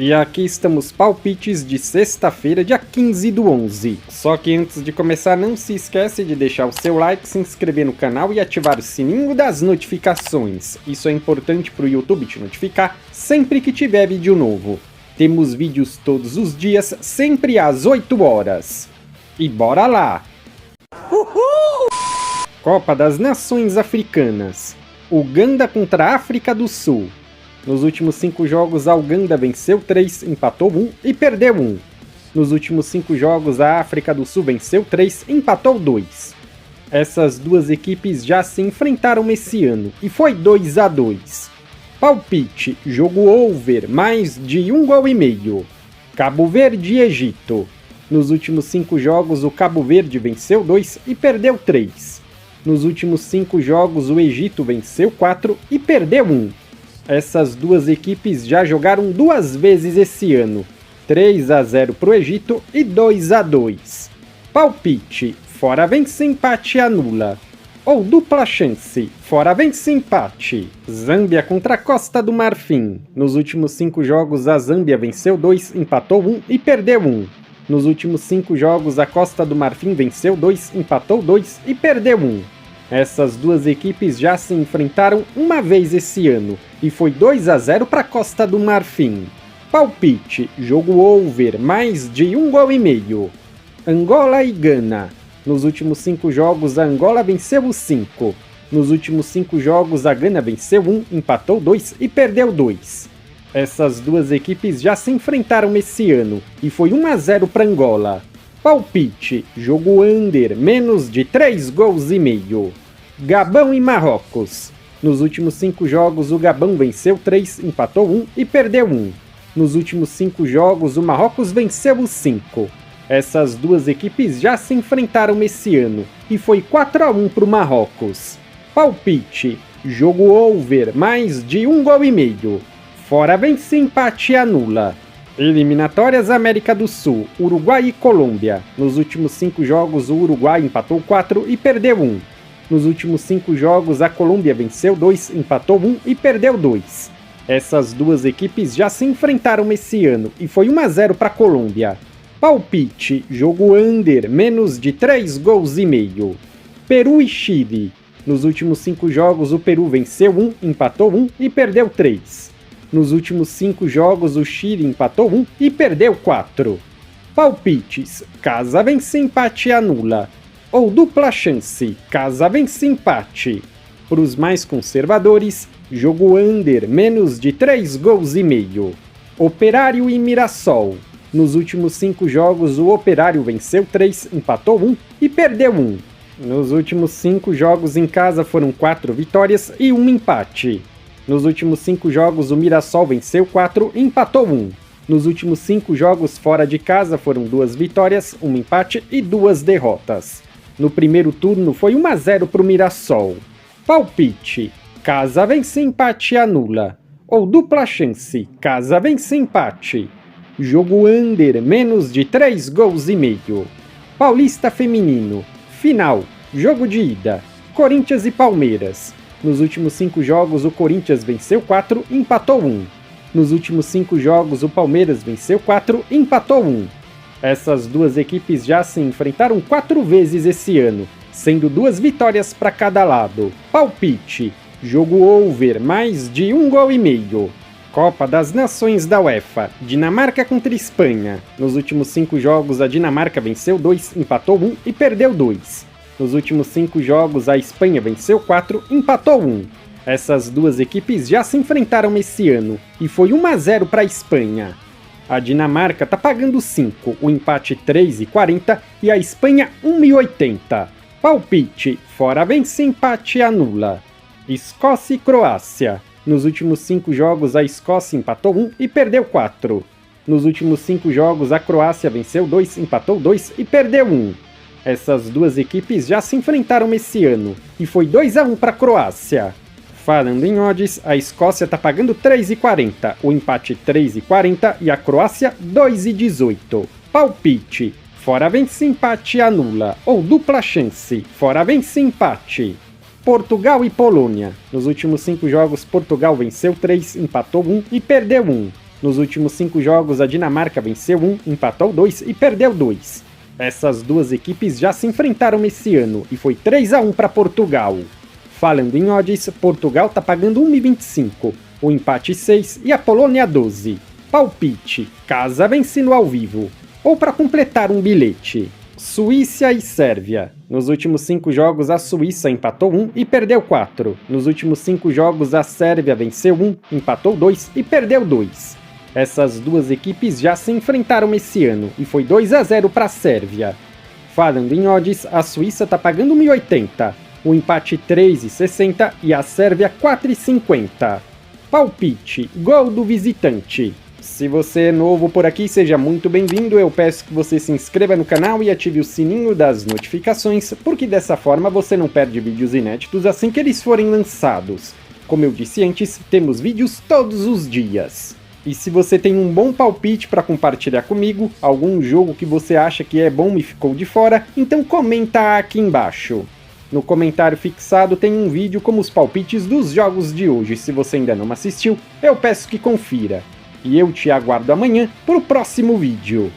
E aqui estamos palpites de sexta-feira, dia 15/11. Só que antes de começar, não se esquece de deixar o seu like, se inscrever no canal e ativar o sininho das notificações. Isso é importante para o YouTube te notificar sempre que tiver vídeo novo. Temos vídeos todos os dias, sempre às 8 horas. E bora lá! Uhul! Copa das Nações Africanas. Uganda contra a África do Sul. Nos últimos 5 jogos, a Uganda venceu 3, empatou 1 e perdeu 1. Nos últimos 5 jogos, a África do Sul venceu 3, empatou 2. Essas duas equipes já se enfrentaram esse ano e foi 2-2. Palpite, jogo over, mais de 1,5 gol. Cabo Verde e Egito. Nos últimos 5 jogos, o Cabo Verde venceu 2 e perdeu 3. Nos últimos 5 jogos, o Egito venceu 4 e perdeu 1. Essas duas equipes já jogaram 2 vezes esse ano, 3-0 para o Egito e 2-2. Palpite, fora vence, empate anula. Ou dupla chance, fora vence, empate. Zâmbia contra a Costa do Marfim. Nos últimos 5 jogos, a Zâmbia venceu 2, empatou 1 e perdeu 1. Nos últimos 5 jogos, a Costa do Marfim venceu 2, empatou 2 e perdeu 1. Essas duas equipes já se enfrentaram uma vez esse ano, e foi 2-0 para a Costa do Marfim. Palpite, jogo over, mais de 1,5 gol. Angola e Gana. Nos últimos 5 jogos, a Angola venceu 5. Nos últimos 5 jogos, a Gana venceu 1, empatou 2 e perdeu 2. Essas duas equipes já se enfrentaram esse ano, e foi 1-0 para Angola. Palpite, jogo under, menos de 3,5 gols. Gabão e Marrocos. Nos últimos 5 jogos, o Gabão venceu 3, empatou 1 e perdeu 1. Nos últimos 5 jogos, o Marrocos venceu 5. Essas duas equipes já se enfrentaram esse ano, e foi 4-1 para o Marrocos. Palpite, jogo over, mais de 1,5 gol. Fora vence, empate anula. Eliminatórias América do Sul, Uruguai e Colômbia. Nos últimos 5 jogos, o Uruguai empatou 4 e perdeu 1. Nos últimos 5 jogos, a Colômbia venceu 2, empatou 1 e perdeu 2. Essas duas equipes já se enfrentaram esse ano e foi 1-0 para a Colômbia. Palpite, jogo under, menos de 3,5 gols. Peru e Chile. Nos últimos 5 jogos, o Peru venceu 1, empatou 1 e perdeu 3. Nos últimos 5 jogos, o Chile empatou 1 e perdeu 4. Palpites, casa vence, empate anula. Ou dupla chance, casa vence, empate. Para os mais conservadores, jogo under, menos de 3,5 gols. Operário e Mirassol. Nos últimos 5 jogos, o Operário venceu 3, empatou 1 e perdeu 1. Nos últimos 5 jogos em casa foram 4 vitórias e 1 empate. Nos últimos 5 jogos, o Mirassol venceu 4 e empatou 1. Nos últimos 5 jogos fora de casa foram 2 vitórias, 1 empate e 2 derrotas. No primeiro turno foi 1-0 para o Mirassol. Palpite, casa vence, empate anula. Ou dupla chance, casa vence, empate. Jogo under, menos de 3,5 gols. Paulista Feminino. Final, jogo de ida. Corinthians e Palmeiras. Nos últimos 5 jogos, o Corinthians venceu 4 e empatou 1. Nos últimos 5 jogos, o Palmeiras venceu 4 e empatou 1. Essas duas equipes já se enfrentaram 4 vezes esse ano, sendo 2 vitórias para cada lado. Palpite, jogo over, mais de 1,5 gol. Copa das Nações da UEFA, Dinamarca contra Espanha. Nos últimos 5 jogos, a Dinamarca venceu 2, empatou 1 e perdeu 2. Nos últimos 5 jogos, a Espanha venceu 4, empatou 1. Essas duas equipes já se enfrentaram esse ano, e foi 1-0 para a Espanha. A Dinamarca está pagando 5, o empate 3,40 e a Espanha 1,80. Palpite, fora vence, empate anula. Escócia e Croácia. Nos últimos 5 jogos, a Escócia empatou 1 e perdeu 4. Nos últimos 5 jogos, a Croácia venceu 2, empatou 2 e perdeu 1. Essas duas equipes já se enfrentaram esse ano, e foi 2-1 para a Croácia. Falando em odds, a Escócia está pagando 3,40, o empate 3,40 e a Croácia 2,18. Palpite, fora vence, empate anula, ou dupla chance, fora vence, empate. Portugal e Polônia. Nos últimos 5 jogos, Portugal venceu 3, empatou 1 e perdeu 1. Nos últimos 5 jogos, a Dinamarca venceu 1, empatou 2 e perdeu 2. Essas duas equipes já se enfrentaram esse ano e foi 3-1 para Portugal. Falando em odds, Portugal tá pagando 1,25, o empate 6 e a Polônia 12. Palpite, casa vencendo ao vivo. Ou para completar um bilhete. Suíça e Sérvia. Nos últimos 5 jogos, a Suíça empatou 1 e perdeu 4. Nos últimos 5 jogos, a Sérvia venceu 1, empatou 2 e perdeu 2. Essas duas equipes já se enfrentaram esse ano e foi 2-0 para a Sérvia. Falando em odds, a Suíça tá pagando 1,80, o empate 3,60 e a Sérvia 4,50. Palpite, gol do visitante. Se você é novo por aqui, seja muito bem-vindo. Eu peço que você se inscreva no canal e ative o sininho das notificações, porque dessa forma você não perde vídeos inéditos assim que eles forem lançados. Como eu disse antes, temos vídeos todos os dias. E se você tem um bom palpite para compartilhar comigo, algum jogo que você acha que é bom e ficou de fora, então comenta aqui embaixo. No comentário fixado tem um vídeo com os palpites dos jogos de hoje. Se você ainda não assistiu, eu peço que confira. E eu te aguardo amanhã para o próximo vídeo.